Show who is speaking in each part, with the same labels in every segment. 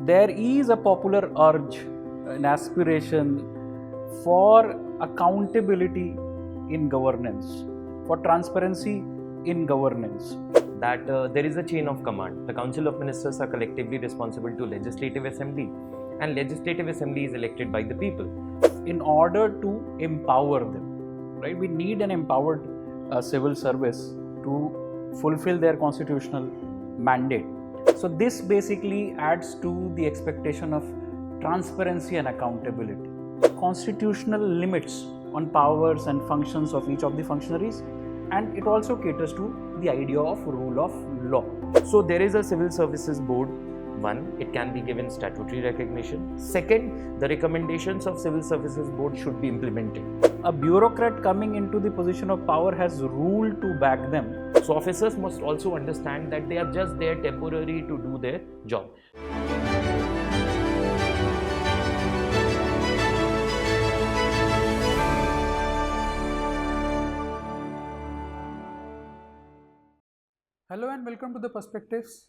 Speaker 1: there is a popular urge, an aspiration for accountability in governance, for transparency in governance.
Speaker 2: That there is a chain of command. The Council of Ministers are collectively responsible to Legislative Assembly, and Legislative Assembly is elected by the people.
Speaker 1: In order to empower them, right? We need an empowered civil service to fulfill their constitutional mandate. So this basically adds to the expectation of transparency and accountability. Constitutional limits on powers and functions of each of the functionaries, and it also caters to the idea of rule of law.
Speaker 2: So there is a Civil Services Board. One, it can be given statutory recognition. Second, the recommendations of Civil Services Board should be implemented.
Speaker 1: A bureaucrat coming into the position of power has rule to back them.
Speaker 2: So officers must also understand that they are just there temporarily to do their job.
Speaker 3: Hello and welcome to the Perspectives.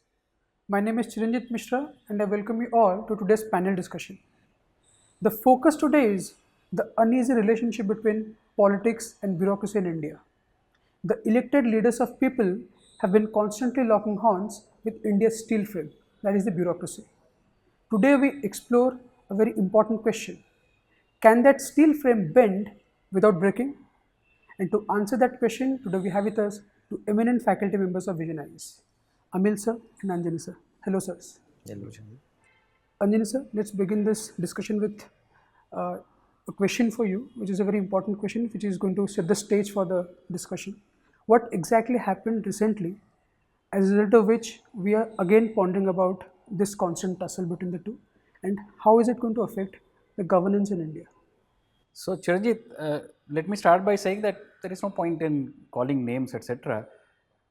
Speaker 3: My name is Chiranjit Mishra and I welcome you all to today's panel discussion. The focus today is the uneasy relationship between politics and bureaucracy in India. The elected leaders of people have been constantly locking horns with India's steel frame, that is the bureaucracy. Today we explore a very important question. Can that steel frame bend without breaking? And to answer that question, today we have with us two eminent faculty members of VisionIAS, Amil sir and Anjani sir. Hello sirs.
Speaker 2: Hello.
Speaker 3: Anjani sir, let's begin this discussion with a question for you, which is a very important question, which is going to set the stage for the discussion. What exactly happened recently, as a result of which we are again pondering about this constant tussle between the two, and how is it going to affect the governance in India?
Speaker 1: So Chiranjit, let me start by saying that there is no point in calling names, etc.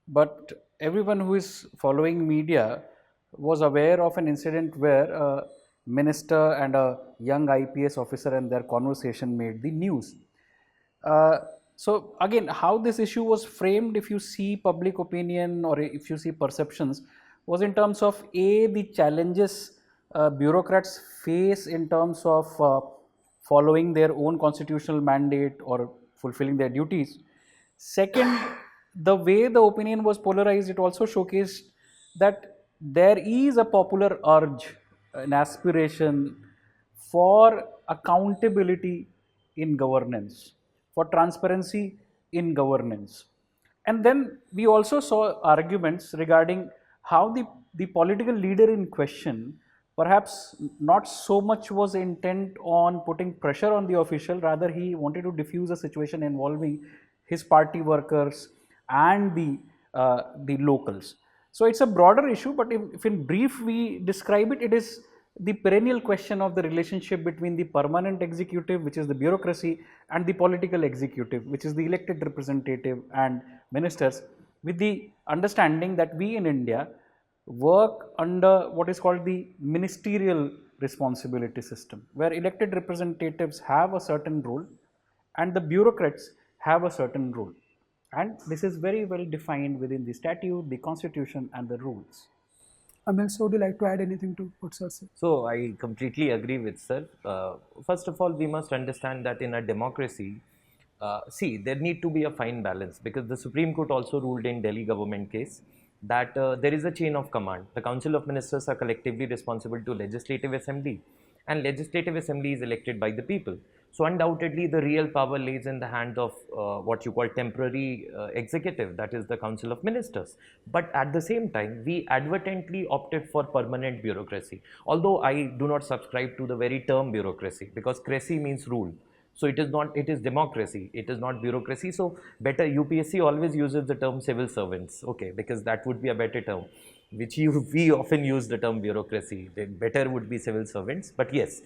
Speaker 1: But everyone who is following media was aware of an incident where a minister and a young IPS officer and their conversation made the news. So again, how this issue was framed, if you see public opinion or if you see perceptions, was in terms of the challenges bureaucrats face in terms of following their own constitutional mandate or fulfilling their duties. Second, the way the opinion was polarized, it also showcased that there is a popular urge, an aspiration for accountability in governance, for transparency in governance. And then we also saw arguments regarding how the political leader in question perhaps not so much was intent on putting pressure on the official, rather he wanted to diffuse a situation involving his party workers and the locals. So it's a broader issue, but if in brief we describe it, it is the perennial question of the relationship between the permanent executive, which is the bureaucracy, and the political executive, which is the elected representative and ministers, with the understanding that we in India work under what is called the ministerial responsibility system, where elected representatives have a certain role and the bureaucrats have a certain role. And this is very well defined within the statute, the constitution and the rules.
Speaker 3: Amil, so would you like to add anything to what sir said?
Speaker 2: So I completely agree with sir. First of all, we must understand that in a democracy, there need to be a fine balance, because the Supreme Court also ruled in Delhi government case that there is a chain of command. The Council of Ministers are collectively responsible to Legislative Assembly, and Legislative Assembly is elected by the people. So undoubtedly the real power lays in the hand of what you call temporary executive, that is the Council of Ministers. But at the same time, we advertently opted for permanent bureaucracy, although I do not subscribe to the very term bureaucracy, because cracy means rule. So it is not, it is democracy, it is not bureaucracy. So better, UPSC always uses the term civil servants, okay, because that would be a better term, which we often use the term bureaucracy. The better would be civil servants. But yes,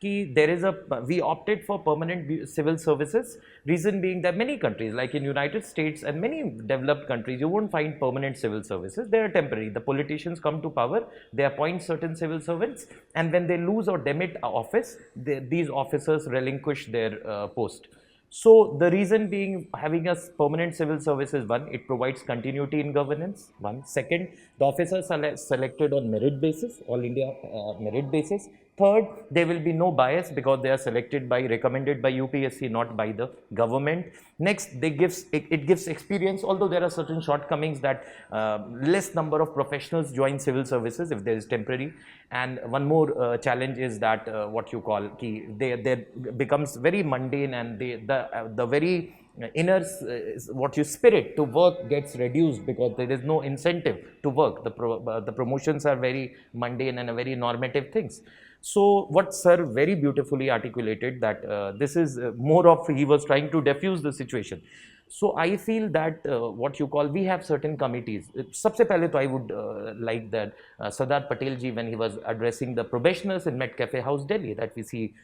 Speaker 2: we opted for permanent civil services, reason being that many countries like in United States and many developed countries, you won't find permanent civil services. They are temporary. The politicians come to power, they appoint certain civil servants, and when they lose or demit office, these officers relinquish their post. So the reason being, having a permanent civil service is one, it provides continuity in governance. One. Second, the officers are selected on merit basis, all India merit basis. Third, there will be no bias because they are selected by, recommended by UPSC, not by the government. Next, it gives experience, although there are certain shortcomings that less number of professionals join civil services if there is temporary. And one more challenge is that what you call they becomes very mundane, and the very inner what you spirit to work gets reduced because there is no incentive to work. The promotions are very mundane and very normative things. So what sir very beautifully articulated, that this is more of, he was trying to diffuse the situation. So I feel that what you call, we have certain committees. Sabse pehle to I would like that Sardar Patel ji, when he was addressing the probationers in Met Cafe House, Delhi, that we see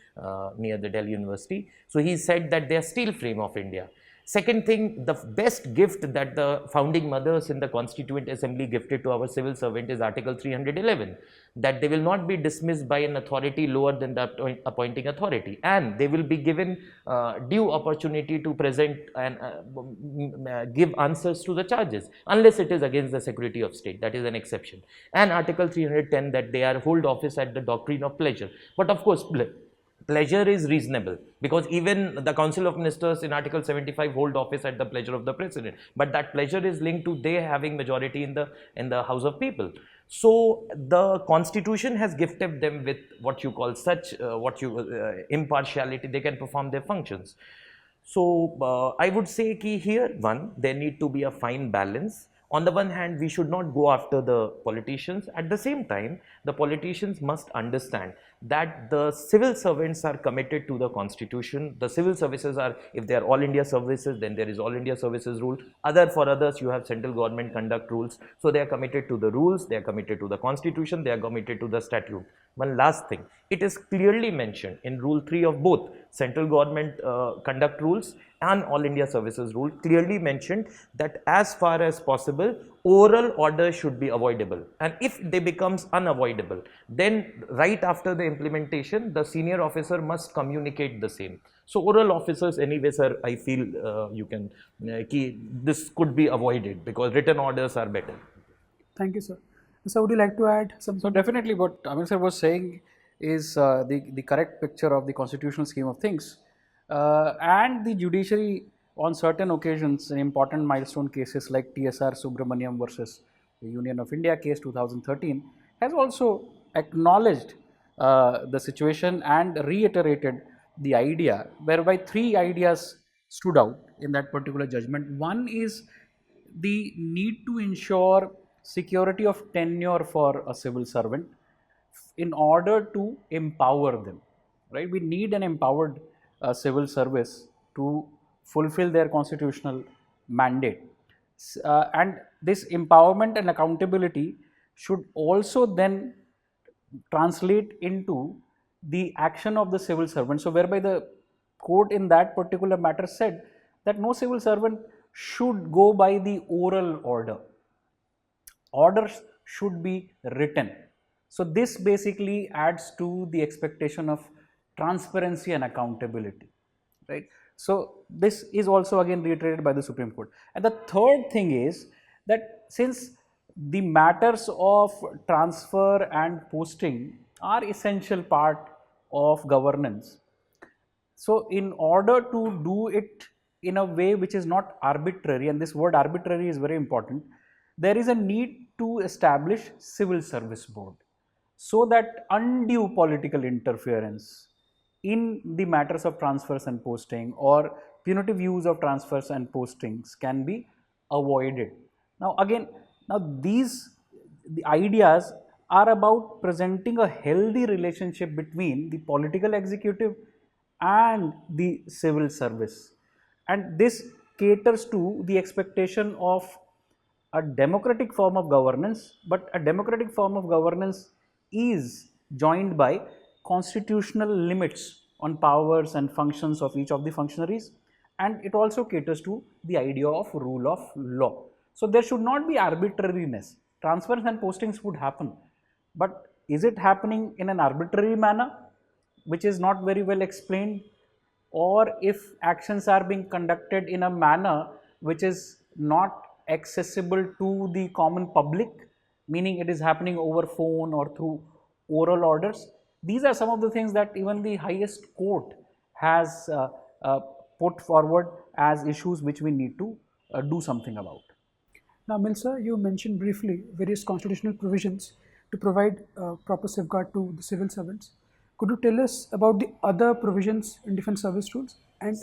Speaker 2: near the Delhi University. So he said that they are steel frame of India. Second thing, the best gift that the founding mothers in the Constituent Assembly gifted to our civil servant is Article 311, that they will not be dismissed by an authority lower than the appointing authority, and they will be given due opportunity to present and give answers to the charges, unless it is against the security of state. That is an exception. And Article 310, that they are hold office at the doctrine of pleasure. But of course, pleasure is reasonable, because even the Council of Ministers in Article 75 hold office at the pleasure of the President, but that pleasure is linked to they having majority in the House of People. So the Constitution has gifted them with what you call such impartiality. They can perform their functions. So I would say ki here, one, there need to be a fine balance. On the one hand, we should not go after the politicians. At the same time, the politicians must understand that the civil servants are committed to the Constitution. The civil services are, if they are all India services, then there is all India services rule. For others, you have central government conduct rules. So they are committed to the rules, they are committed to the Constitution, they are committed to the statute. One last thing, it is clearly mentioned in Rule 3 of both central government conduct rules and all India services rule, clearly mentioned that as far as possible, oral order should be avoidable. And if they becomes unavoidable, then right after the implementation, the senior officer must communicate the same. So oral officers anyway, sir, I feel you can, this could be avoided because written orders are better.
Speaker 3: Thank you, sir. So would you like to add something?
Speaker 1: So definitely what Amil sir was saying is the correct picture of the constitutional scheme of things. And the judiciary on certain occasions in important milestone cases like TSR Subramaniam versus the Union of India case 2013 has also acknowledged the situation and reiterated the idea, whereby three ideas stood out in that particular judgment. One is the need to ensure security of tenure for a civil servant in order to empower them, right? We need an empowered civil service to fulfill their constitutional mandate. And this empowerment and accountability should also then translate into the action of the civil servant. So whereby the court in that particular matter said that no civil servant should go by the oral order. Orders should be written. So this basically adds to the expectation of transparency and accountability, right? So this is also again reiterated by the Supreme Court. And the third thing is that since the matters of transfer and posting are essential part of governance, so in order to do it in a way which is not arbitrary, and this word arbitrary is very important, there is a need to establish civil service board so that undue political interference in the matters of transfers and posting or punitive use of transfers and postings can be avoided. Now again, the ideas are about presenting a healthy relationship between the political executive and the civil service, and this caters to the expectation of a democratic form of governance, but a democratic form of governance is joined by constitutional limits on powers and functions of each of the functionaries, and it also caters to the idea of rule of law. So there should not be arbitrariness. Transfers and postings would happen, but is it happening in an arbitrary manner which is not very well explained? or if actions are being conducted in a manner which is not accessible to the common public, meaning it is happening over phone or through oral orders. These are some of the things that even the highest court has uh, put forward as issues which we need to do something about.
Speaker 3: Now, Milsa, you mentioned briefly various constitutional provisions to provide proper safeguard to the civil servants. Could you tell us about the other provisions in defense service rules? And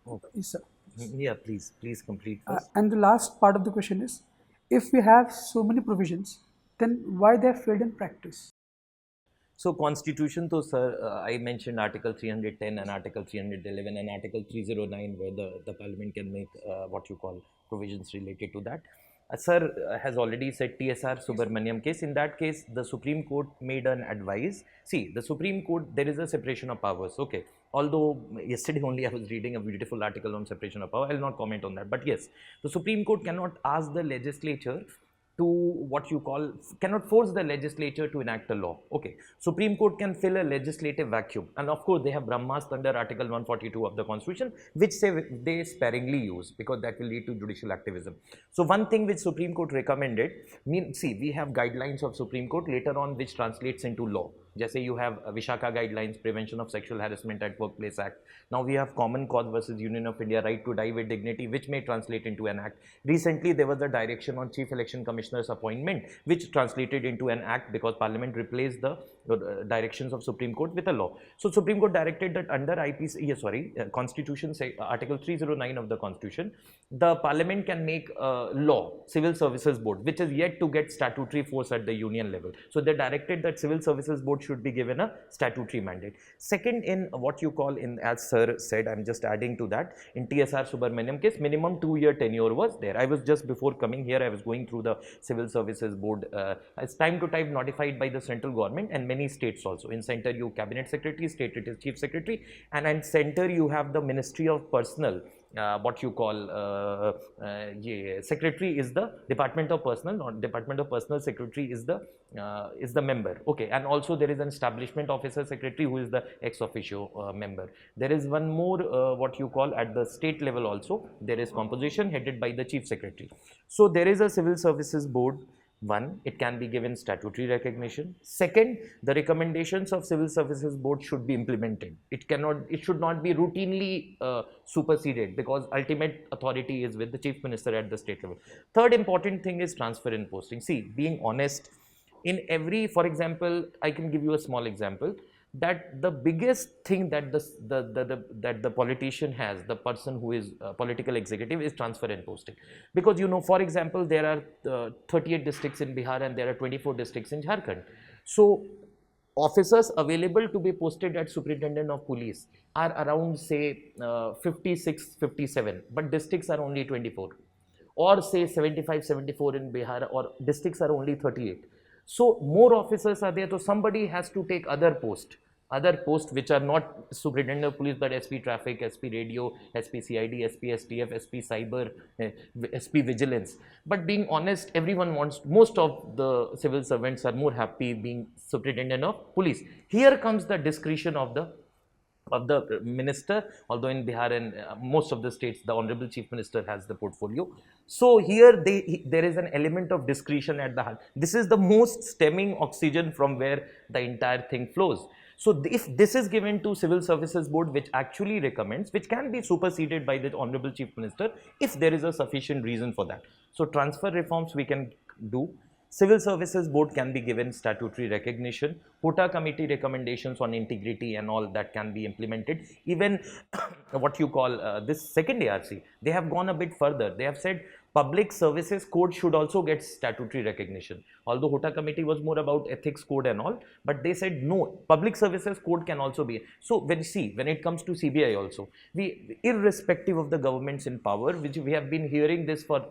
Speaker 2: Oh,
Speaker 3: yes, sir.
Speaker 2: yeah, please complete first.
Speaker 3: And the last part of the question is, if we have so many provisions, then why they have failed in practice?
Speaker 2: So constitution, so sir, I mentioned Article 310 and Article 311 and Article 309, where the Parliament can make what you call provisions related to that. Sir has already said TSR Subramaniam case. In that case, the Supreme Court made an advice. See, the Supreme Court, there is a separation of powers. Okay. Although yesterday only I was reading a beautiful article on separation of power, I'll not comment on that. But yes, the Supreme Court cannot ask the legislature to what you call, cannot force the legislature to enact a law. Okay, Supreme Court can fill a legislative vacuum, and of course they have brahmastra under Article 142 of the Constitution, which they sparingly use because that will lead to judicial activism. So one thing which Supreme Court recommended, see, we have guidelines of Supreme Court later on which translates into law. जैसे you have Vishaka guidelines, Prevention of Sexual Harassment at Workplace Act. Now we have Common Cause versus Union of India, Right to Die with Dignity, which may translate into an act. Recently there was a direction on Chief Election Commissioner's appointment, which translated into an act because Parliament replaced the directions of Supreme Court with a law. So Supreme Court directed that under Constitution, say, Article 309 of the Constitution, the Parliament can make a law, Civil Services Board, which is yet to get statutory force at the union level. So they directed that Civil Services Board should be given a statutory mandate. Second, in what you call, in as sir said, I'm just adding to that, in TSR Subramaniam case, minimum 2-year tenure was there. I was just before coming here, I was going through the Civil Services Board. It's time to time notified by the central government and many states also. In center you cabinet secretary, state it is chief secretary, and in center you have the Ministry of Personnel. What you call secretary is the Department of Personnel, not Department of Personnel secretary is the member. Okay, and also there is an establishment officer secretary who is the ex officio member. There is one more what you call at the state level also, there is composition headed by the chief secretary. So there is a Civil Services Board. One, it can be given statutory recognition. Second, the recommendations of Civil Services Board should be implemented. It should not be routinely superseded because ultimate authority is with the Chief Minister at the state level. Third important thing is transfer in posting. See, being honest, in every, for example, I can give you a small example, that the biggest thing that that the politician has, the person who is political executive, is transfer and posting. Because you know, for example, there are 38 districts in Bihar and there are 24 districts in Jharkhand. So officers available to be posted at Superintendent of Police are around, say, 56, 57, but districts are only 24, or say 75, 74 in Bihar, or districts are only 38. So more officers are there, so somebody has to take other posts which are not Superintendent of Police but SP Traffic, SP Radio, SP CID, SP STF, SP Cyber, SP Vigilance. But being honest, everyone wants, most of the civil servants are more happy being Superintendent of Police. Here comes the discretion of the minister, although in Bihar and most of the states, the Honorable Chief Minister has the portfolio. So here there is an element of discretion at the heart. This is the most stemming oxygen from where the entire thing flows. So if this is given to Civil Services Board, which actually recommends, which can be superseded by the Honorable Chief Minister if there is a sufficient reason for that. So transfer reforms we can do. Civil Services Board can be given statutory recognition. Hota Committee recommendations on integrity and all that can be implemented. Even what you call this second ARC, they have gone a bit further. They have said Public Services Code should also get statutory recognition. Although Hota Committee was more about ethics code and all, but they said no, Public Services Code can also be. So when it comes to CBI also, we, irrespective of the governments in power, which we have been hearing this for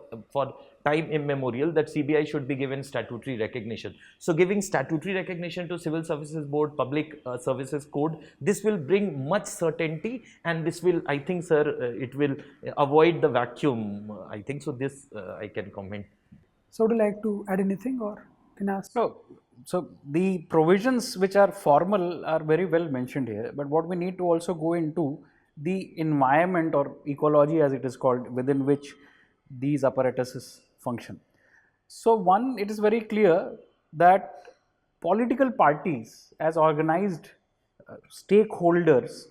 Speaker 2: time immemorial, that CBI should be given statutory recognition. So giving statutory recognition to Civil Services Board, Public Services Code, this will bring much certainty, and this will, I think, sir, it will avoid the vacuum. I think so. This I can comment.
Speaker 3: So would you like to add anything, or can I ask?
Speaker 1: No, so the provisions which are formal are very well mentioned here, but what we need to also go into the environment or ecology, as it is called, within which these apparatuses function. So one, it is very clear that political parties as organized stakeholders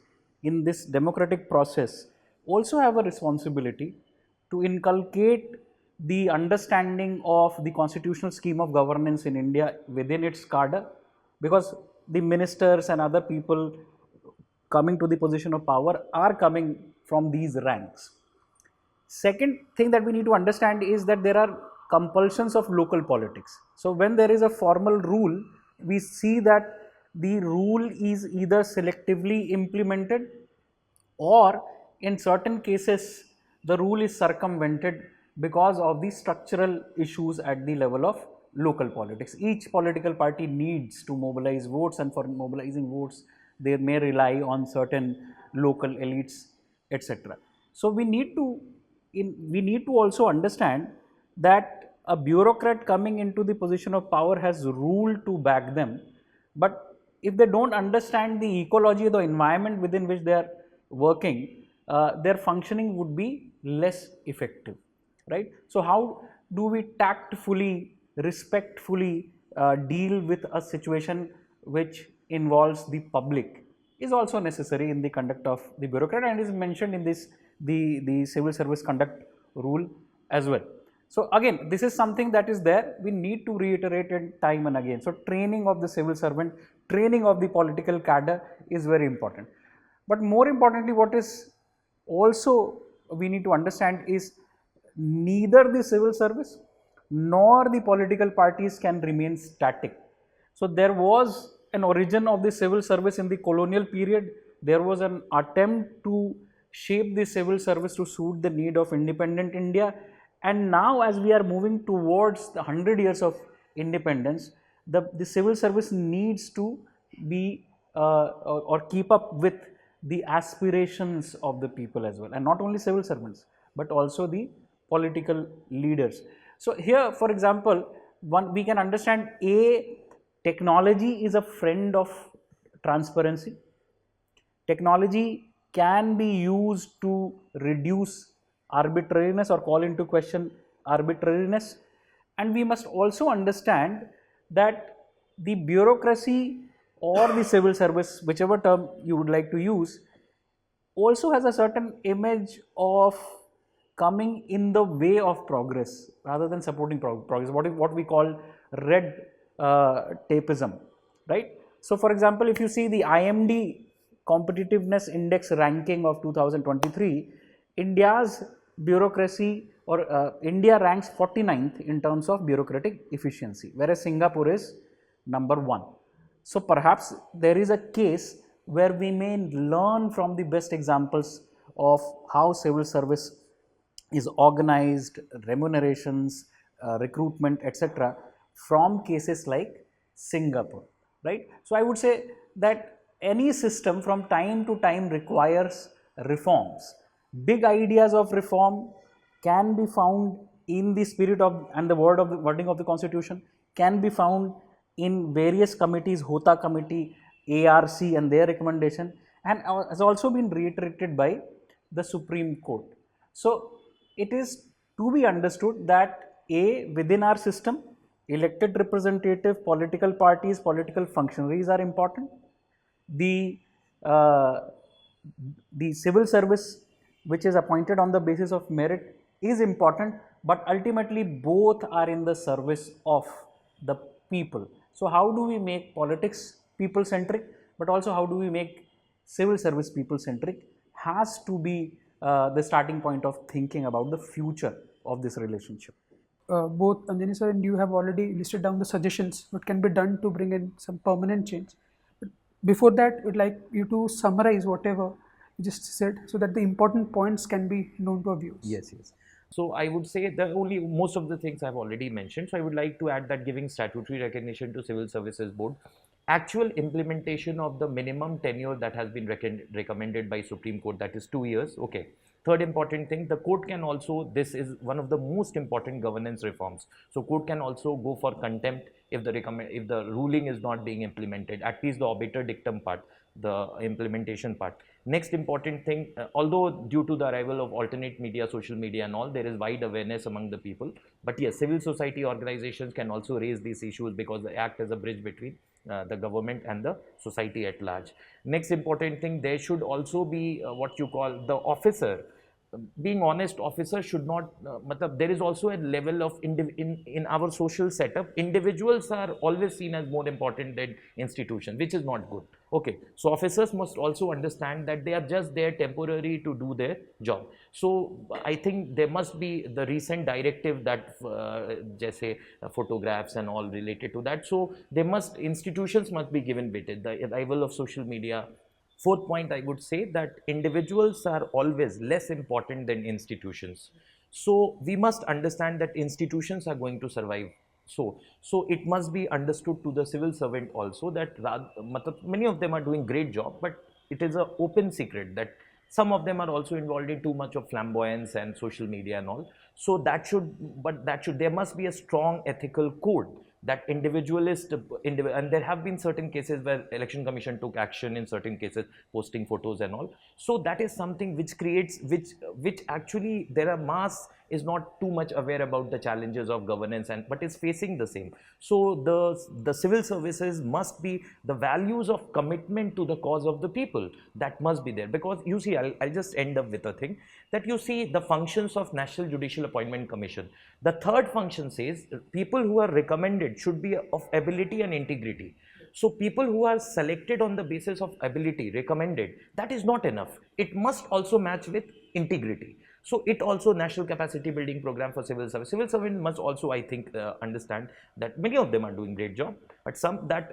Speaker 1: in this democratic process also have a responsibility to inculcate the understanding of the constitutional scheme of governance in India within its cadre, because the ministers and other people coming to the position of power are coming from these ranks. Second thing that we need to understand is that there are compulsions of local politics. So when there is a formal rule, we see that the rule is either selectively implemented, or in certain cases the rule is circumvented because of the structural issues at the level of local politics. Each political party needs to mobilize votes, and for mobilizing votes they may rely on certain local elites, etc. So we need to also understand that a bureaucrat coming into the position of power has rule to back them, but if they don't understand the ecology, the environment within which they are working, their functioning would be less effective, right? So how do we tactfully, respectfully deal with a situation which involves the public is also necessary in the conduct of the bureaucrat, and is mentioned in this the civil service conduct rule as well. So again, this is something that is there, we need to reiterate it time and again. So training of the civil servant, training of the political cadre is very important. But more importantly, what is also we need to understand is neither the civil service nor the political parties can remain static. So there was an origin of the civil service in the colonial period. There was an attempt to shape the civil service to suit the need of independent India, and now as we are moving towards the 100 years of independence, the civil service needs to be or keep up with the aspirations of the people as well, and not only civil servants but also the political leaders. So here, for example, one we can understand, technology is a friend of transparency. Technology can be used to reduce arbitrariness or call into question arbitrariness, and we must also understand that the bureaucracy or the civil service, whichever term you would like to use, also has a certain image of coming in the way of progress rather than supporting progress, what we call red tapeism, right? So for example, if you see the IMD competitiveness index ranking of 2023, India's bureaucracy or India ranks 49th in terms of bureaucratic efficiency, whereas Singapore is number 1. So perhaps there is a case where we may learn from the best examples of how civil service is organized, remunerations, recruitment, etc., from cases like Singapore, right? So I would say that any system from time to time requires reforms. Big ideas of reform can be found in the spirit of and the wording of the constitution, can be found in various committees, Hota Committee, ARC and their recommendation, and has also been reiterated by the Supreme Court. So it is to be understood that within our system, elected representative, political parties, political functionaries are important. The civil service, which is appointed on the basis of merit, is important, but ultimately both are in the service of the people. So how do we make politics people centric, but also how do we make civil service people centric, has to be the starting point of thinking about the future of this relationship.
Speaker 3: Both Anjani sir and you have already listed down the suggestions what can be done to bring in some permanent change. But before that, I would like you to summarize whatever you just said so that the important points can be known to our viewers.
Speaker 2: Yes, yes. So I would say that only most of the things I've already mentioned. So I would like to add that giving statutory recognition to Civil Services Board, actual implementation of the minimum tenure that has been recommended by Supreme Court, that is 2 years. Okay. Third important thing, the court can also, this is one of the most important governance reforms. So court can also go for contempt if the ruling is not being implemented, at least the obiter dictum part, the implementation part. Next important thing, although due to the arrival of alternate media, social media and all, there is wide awareness among the people, but yes, civil society organizations can also raise these issues because they act as a bridge between the government and the society at large. Next important thing, there should also be what you call the officer. Being honest, officers should not, there is also a level of, in our social setup, individuals are always seen as more important than institutions, which is not good. Okay, so officers must also understand that they are just there temporary to do their job. So I think there must be the recent directive that just say photographs and all related to that. So institutions must be given weightage. The arrival of social media. Fourth point, I would say that individuals are always less important than institutions. So we must understand that institutions are going to survive. So it must be understood to the civil servant also that many of them are doing great job, but it is an open secret that some of them are also involved in too much of flamboyance and social media and all. So there must be a strong ethical code that individualist, and there have been certain cases where election commission took action in certain cases, posting photos and all. So that is something which creates, which actually there are mass is not too much aware about the challenges of governance, and but is facing the same. So the civil services must be the values of commitment to the cause of the people, that must be there. Because you see, I'll just end up with a thing that you see the functions of National Judicial Appointment Commission. The third function says people who are recommended should be of ability and integrity. So people who are selected on the basis of ability, recommended, that is not enough. It must also match with integrity. So it also, national capacity building program for civil service. Civil servant must also, I think, understand that many of them are doing great job, but some they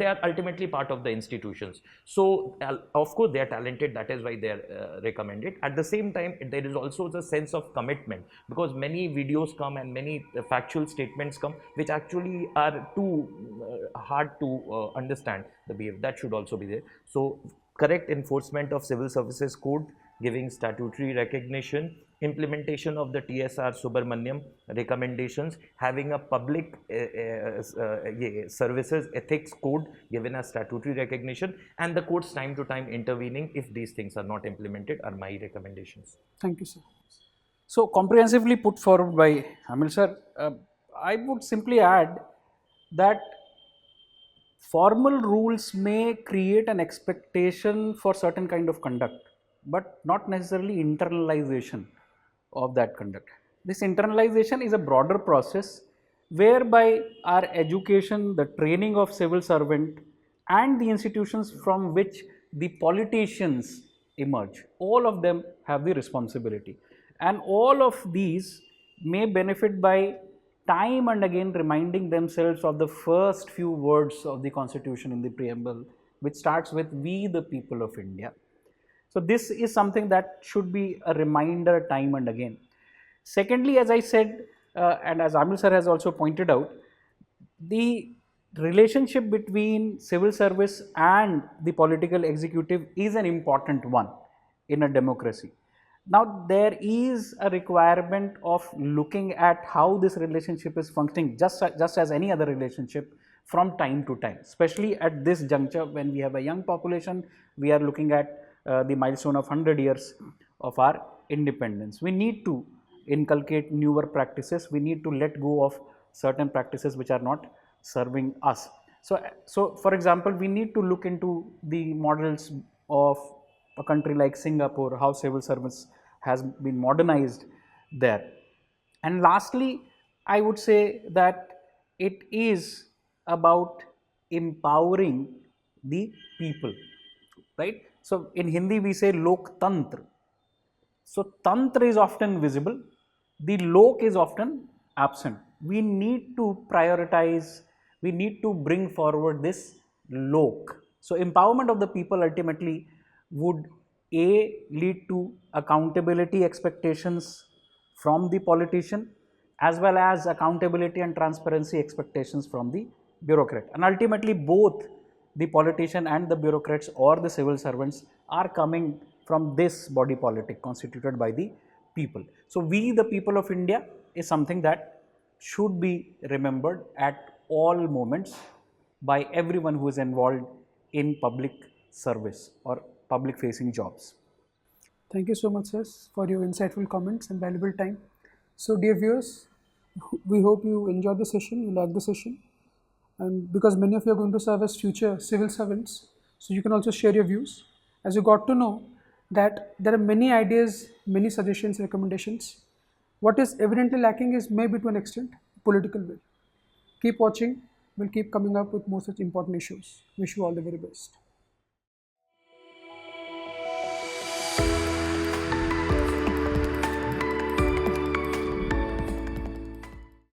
Speaker 2: are ultimately part of the institutions. So of course they are talented. That is why they are recommended. At the same time, there is also the sense of commitment, because many videos come and many factual statements come, which actually are too hard to understand the behavior. That should also be there. So correct enforcement of civil services code, giving statutory recognition, implementation of the TSR Subramaniam recommendations, having a public services ethics code given as statutory recognition, and the courts time to time intervening if these things are not implemented are my recommendations.
Speaker 3: Thank you, sir.
Speaker 1: So comprehensively put forward by Amil sir, I would simply add that formal rules may create an expectation for certain kind of conduct, but not necessarily internalization of that conduct. This internalization is a broader process whereby our education, the training of civil servant and the institutions from which the politicians emerge, all of them have the responsibility, and all of these may benefit by time and again reminding themselves of the first few words of the constitution in the preamble, which starts with "we the people of India." So this is something that should be a reminder time and again. Secondly, as I said, and as Amil sir has also pointed out, the relationship between civil service and the political executive is an important one in a democracy. Now, there is a requirement of looking at how this relationship is functioning, just as any other relationship, from time to time, especially at this juncture when we have a young population. We are looking at the milestone of 100 years of our independence. We need to inculcate newer practices. We need to let go of certain practices which are not serving us. So for example, we need to look into the models of a country like Singapore, how civil service has been modernized there. And lastly, I would say that it is about empowering the people, right? So in Hindi we say Loktantra. So Tantra is often visible, the Lok is often absent. We need to prioritize, we need to bring forward this Lok. So empowerment of the people ultimately would lead to accountability expectations from the politician, as well as accountability and transparency expectations from the bureaucrat. And ultimately both the politician and the bureaucrats or the civil servants are coming from this body politic constituted by the people. So we the people of India is something that should be remembered at all moments by everyone who is involved in public service or public facing jobs.
Speaker 3: Thank you so much, sir, for your insightful comments and valuable time. So, dear viewers, we hope you enjoyed the session, you liked the session, and because many of you are going to serve as future civil servants, so you can also share your views. As you got to know that there are many ideas, many suggestions, recommendations. What is evidently lacking is maybe to an extent political will. Keep watching. We'll keep coming up with more such important issues. Wish you all the very best.